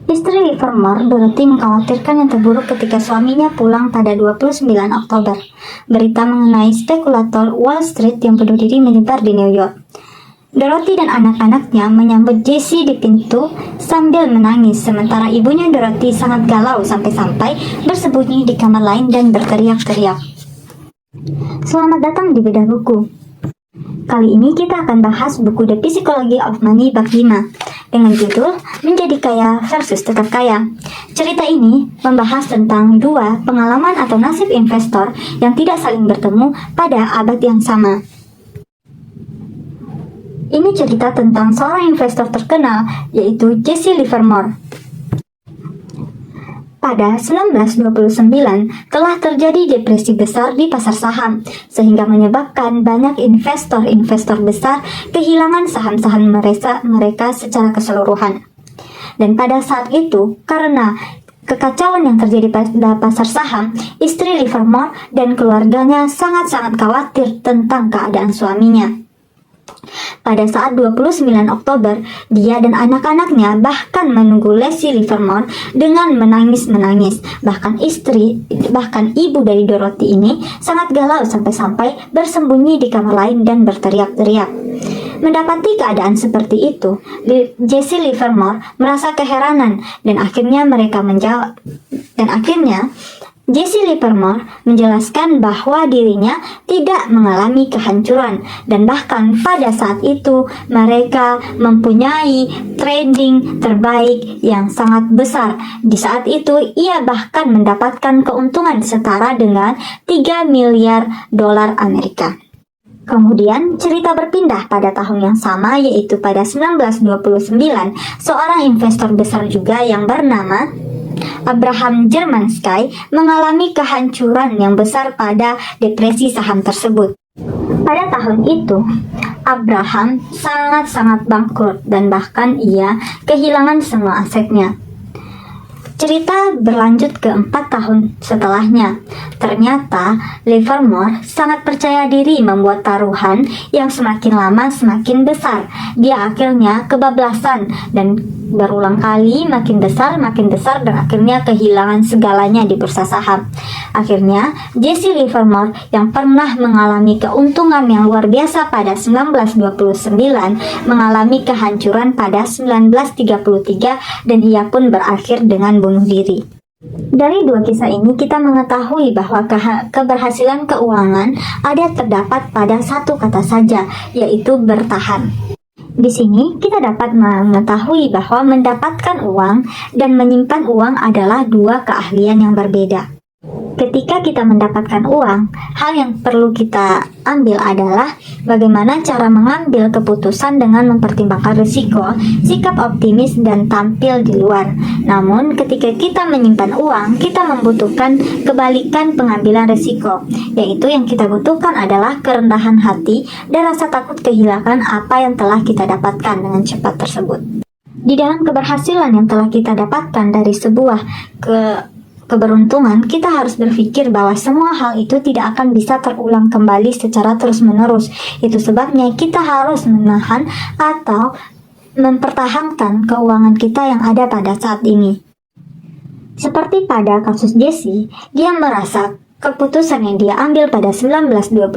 Istri Livermore, Dorothy, mengkhawatirkan yang terburuk ketika suaminya pulang pada 29 Oktober. Berita mengenai spekulator Wall Street yang bunuh diri menyebar di New York. Dorothy dan anak-anaknya menyambut Jesse di pintu sambil menangis, sementara ibunya Dorothy sangat galau sampai-sampai bersembunyi di kamar lain dan berteriak-teriak. Selamat datang di Bedah Buku. Kali ini kita akan bahas buku The Psychology of Money bab 5 dengan judul Menjadi Kaya versus Tetap Kaya. Cerita ini membahas tentang dua pengalaman atau nasib investor yang tidak saling bertemu pada abad yang sama. Ini cerita tentang seorang investor terkenal, yaitu Jesse Livermore. Pada 1929 telah terjadi depresi besar di pasar saham, sehingga menyebabkan banyak investor-investor besar kehilangan saham-saham mereka secara keseluruhan. Dan pada saat itu, karena kekacauan yang terjadi pada pasar saham, istri Livermore dan keluarganya sangat-sangat khawatir tentang keadaan suaminya. Pada saat 29 Oktober, dia dan anak-anaknya bahkan menunggu Leslie Livermore dengan menangis-menangis. Bahkan ibu dari Dorothy ini sangat galau sampai-sampai bersembunyi di kamar lain dan berteriak-teriak. Mendapati keadaan seperti itu, Jesse Livermore merasa keheranan dan akhirnya Jesse Livermore menjelaskan bahwa dirinya tidak mengalami kehancuran dan bahkan pada saat itu mereka mempunyai trading terbaik yang sangat besar. Di saat itu ia bahkan mendapatkan keuntungan setara dengan 3 miliar dolar Amerika. Kemudian cerita berpindah pada tahun yang sama, yaitu pada 1929, seorang investor besar juga yang bernama Abraham Germansky mengalami kehancuran yang besar pada depresi saham tersebut. Pada tahun itu, Abraham sangat-sangat bangkrut dan bahkan ia kehilangan semua asetnya. Cerita berlanjut ke 4 tahun setelahnya. Ternyata Livermore sangat percaya diri membuat taruhan yang semakin lama semakin besar. Dia akhirnya kebablasan dan berulang kali makin besar dan akhirnya kehilangan segalanya di bursa saham. Akhirnya Jesse Livermore yang pernah mengalami keuntungan yang luar biasa pada 1929 mengalami kehancuran pada 1933 dan ia pun berakhir dengan bunuh diri. Dari dua kisah ini kita mengetahui bahwa keberhasilan keuangan terdapat pada satu kata saja, yaitu bertahan. Di sini kita dapat mengetahui bahwa mendapatkan uang dan menyimpan uang adalah dua keahlian yang berbeda. Ketika kita mendapatkan uang, hal yang perlu kita ambil adalah bagaimana cara mengambil keputusan dengan mempertimbangkan risiko, sikap optimis, dan tampil di luar. Namun, ketika kita menyimpan uang, kita membutuhkan kebalikan pengambilan risiko, yaitu yang kita butuhkan adalah kerendahan hati dan rasa takut kehilangan apa yang telah kita dapatkan dengan cepat tersebut. Di dalam keberhasilan yang telah kita dapatkan dari sebuah keberuntungan, kita harus berpikir bahwa semua hal itu tidak akan bisa terulang kembali secara terus-menerus. Itu sebabnya kita harus menahan atau mempertahankan keuangan kita yang ada pada saat ini. Seperti pada kasus Jesse, dia merasa keputusan yang dia ambil pada 1929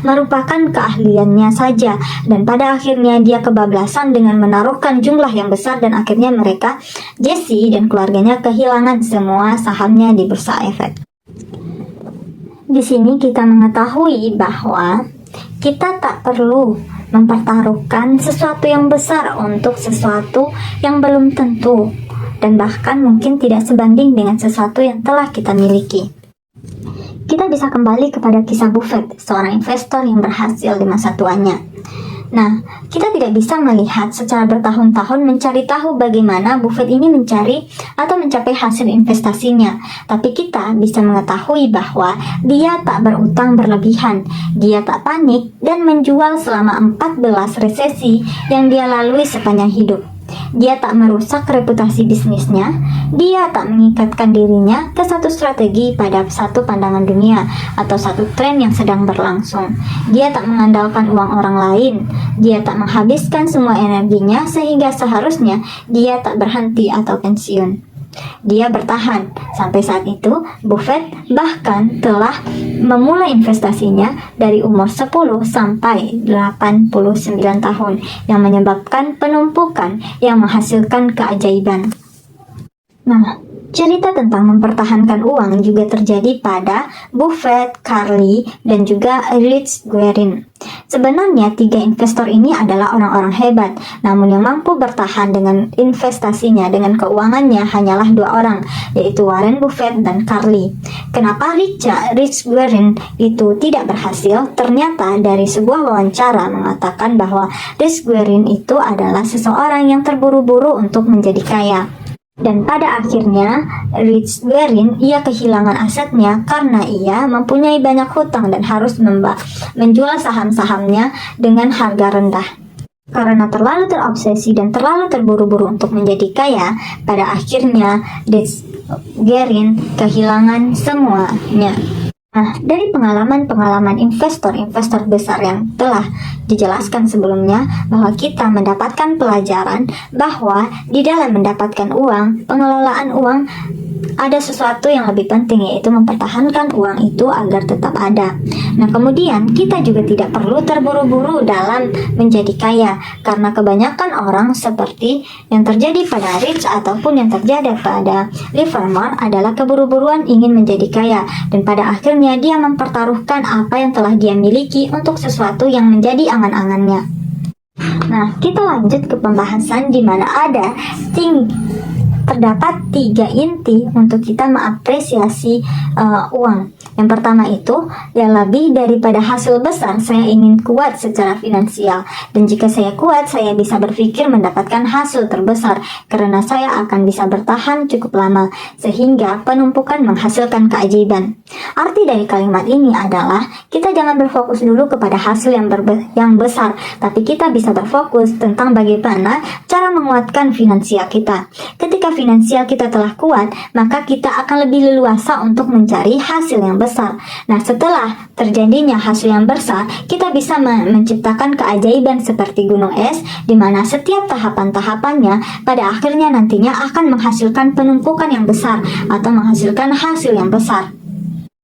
merupakan keahliannya saja, dan pada akhirnya dia kebablasan dengan menaruhkan jumlah yang besar dan akhirnya Jesse dan keluarganya kehilangan semua sahamnya di bursa efek. Di sini kita mengetahui bahwa kita tak perlu mempertaruhkan sesuatu yang besar untuk sesuatu yang belum tentu dan bahkan mungkin tidak sebanding dengan sesuatu yang telah kita miliki. Kita bisa kembali kepada kisah Buffett, seorang investor yang berhasil di masa tuanya. Nah, kita tidak bisa melihat secara bertahun-tahun mencari tahu bagaimana Buffett ini mencari atau mencapai hasil investasinya. Tapi kita bisa mengetahui bahwa dia tak berutang berlebihan, dia tak panik dan menjual selama 14 resesi yang dia lalui sepanjang hidup. dia tak merusak reputasi bisnisnya, dia tak mengikatkan dirinya ke satu strategi pada satu pandangan dunia atau satu tren yang sedang berlangsung. Dia tak mengandalkan uang orang lain, dia tak menghabiskan semua energinya sehingga seharusnya dia tak berhenti atau pensiun. Dia bertahan. Sampai saat itu, Buffett bahkan telah memulai investasinya dari umur 10 sampai 89 tahun yang menyebabkan penumpukan yang menghasilkan keajaiban. Nah, cerita tentang mempertahankan uang juga terjadi pada Buffett, Carly, dan juga Rich Guerin. Sebenarnya tiga investor ini adalah orang-orang hebat, namun yang mampu bertahan dengan investasinya, dengan keuangannya hanyalah dua orang, yaitu Warren Buffett dan Carly. Kenapa Rich Guerin itu tidak berhasil? Ternyata dari sebuah wawancara mengatakan bahwa Rich Guerin itu adalah seseorang yang terburu-buru untuk menjadi kaya. Dan pada akhirnya, Rich Guerin ia kehilangan asetnya karena ia mempunyai banyak hutang dan harus menjual saham-sahamnya dengan harga rendah. Karena terlalu terobsesi dan terlalu terburu-buru untuk menjadi kaya, pada akhirnya Rich Guerin kehilangan semuanya. Nah, dari pengalaman investor-investor besar yang telah dijelaskan sebelumnya, bahwa kita mendapatkan pelajaran bahwa di dalam mendapatkan uang, pengelolaan uang ada sesuatu yang lebih penting, yaitu mempertahankan uang itu agar tetap ada. Nah, kemudian kita juga tidak perlu terburu-buru dalam menjadi kaya, karena kebanyakan orang seperti yang terjadi pada Rich ataupun yang terjadi pada Livermore adalah keburu-buruan ingin menjadi kaya, dan pada akhirnya dia mempertaruhkan apa yang telah dia miliki untuk sesuatu yang menjadi angan-angannya. Nah, kita lanjut ke pembahasan di mana terdapat tiga inti untuk kita mengapresiasi uang. Yang pertama itu, ya lebih daripada hasil besar, saya ingin kuat secara finansial. Dan jika saya kuat, saya bisa berpikir mendapatkan hasil terbesar, karena saya akan bisa bertahan cukup lama, sehingga penumpukan menghasilkan keajaiban. Arti dari kalimat ini adalah, kita jangan berfokus dulu kepada hasil yang besar, tapi kita bisa berfokus tentang bagaimana cara menguatkan finansial kita. Ketika finansial kita telah kuat, maka kita akan lebih leluasa untuk mencari hasil yang besar. Nah, setelah terjadinya hasil yang besar, kita bisa menciptakan keajaiban seperti gunung es, di mana setiap tahapan-tahapannya pada akhirnya nantinya akan menghasilkan penumpukan yang besar atau menghasilkan hasil yang besar.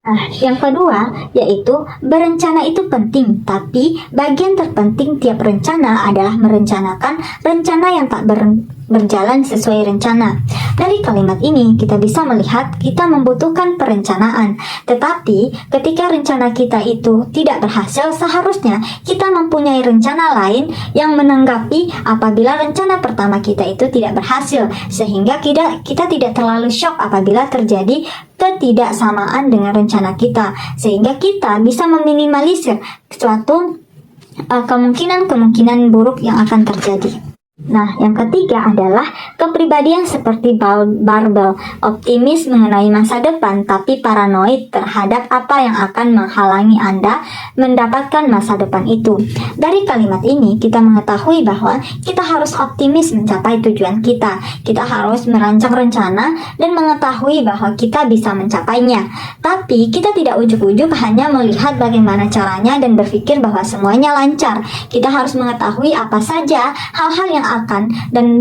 Nah, yang kedua yaitu berencana itu penting, tapi bagian terpenting tiap rencana adalah merencanakan rencana yang tak berjalan sesuai rencana. Dari kalimat ini kita bisa melihat kita membutuhkan perencanaan, tetapi ketika rencana kita itu tidak berhasil, seharusnya kita mempunyai rencana lain yang menanggapi apabila rencana pertama kita itu tidak berhasil, sehingga kita tidak terlalu shock apabila terjadi ketidaksamaan dengan rencana kita, sehingga kita bisa meminimalisir suatu kemungkinan buruk yang akan terjadi. Nah, yang ketiga adalah kepribadian seperti barbel, optimis mengenai masa depan tapi paranoid terhadap apa yang akan menghalangi Anda mendapatkan masa depan itu. Dari kalimat ini kita mengetahui bahwa kita harus optimis mencapai tujuan kita. Kita harus merancang rencana dan mengetahui bahwa kita bisa mencapainya. Tapi kita tidak ujuk-ujuk hanya melihat bagaimana caranya dan berpikir bahwa semuanya lancar. Kita harus mengetahui apa saja hal-hal yang akan dan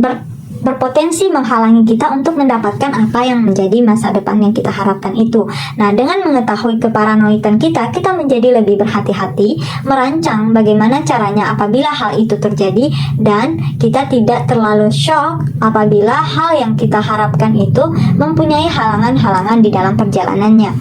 berpotensi menghalangi kita untuk mendapatkan apa yang menjadi masa depan yang kita harapkan itu. Nah, dengan mengetahui keparanoidan kita menjadi lebih berhati-hati, merancang bagaimana caranya apabila hal itu terjadi, dan kita tidak terlalu shock apabila hal yang kita harapkan itu mempunyai halangan-halangan di dalam perjalanannya.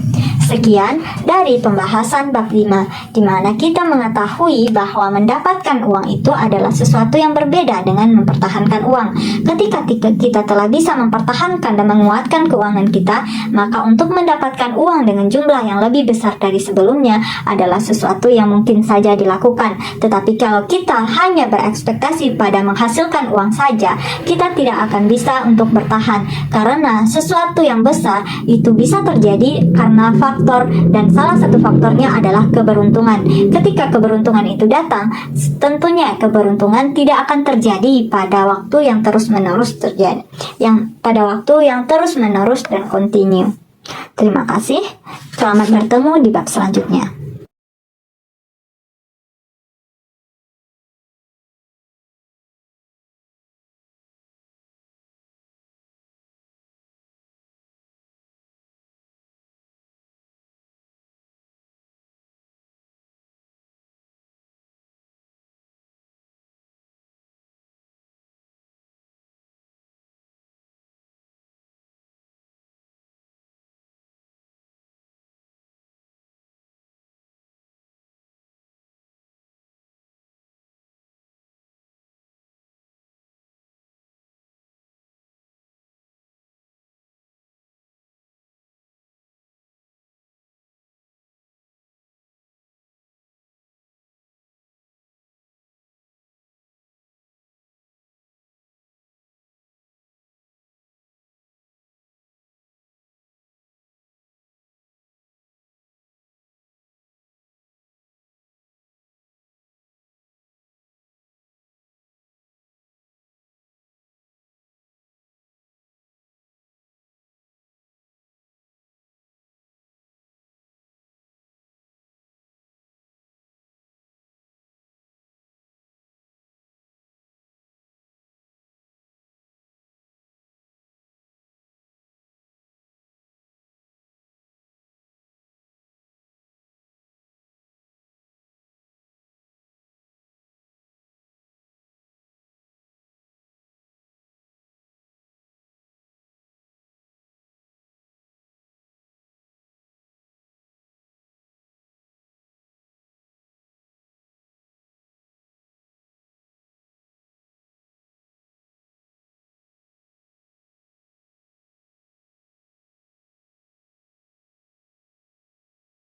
Sekian dari pembahasan bab 5, di mana kita mengetahui bahwa mendapatkan uang itu adalah sesuatu yang berbeda dengan mempertahankan uang. Ketika kita telah bisa mempertahankan dan menguatkan keuangan kita, maka untuk mendapatkan uang dengan jumlah yang lebih besar dari sebelumnya adalah sesuatu yang mungkin saja dilakukan. Tetapi kalau kita hanya berekspektasi pada menghasilkan uang saja, kita tidak akan bisa untuk bertahan, karena sesuatu yang besar itu bisa terjadi karena faktor faktor, dan salah satu faktornya adalah keberuntungan. Ketika keberuntungan itu datang, tentunya keberuntungan tidak akan terjadi pada waktu yang terus-menerus terjadi, pada waktu yang terus-menerus dan kontinu. Terima kasih. Selamat bertemu di bab selanjutnya.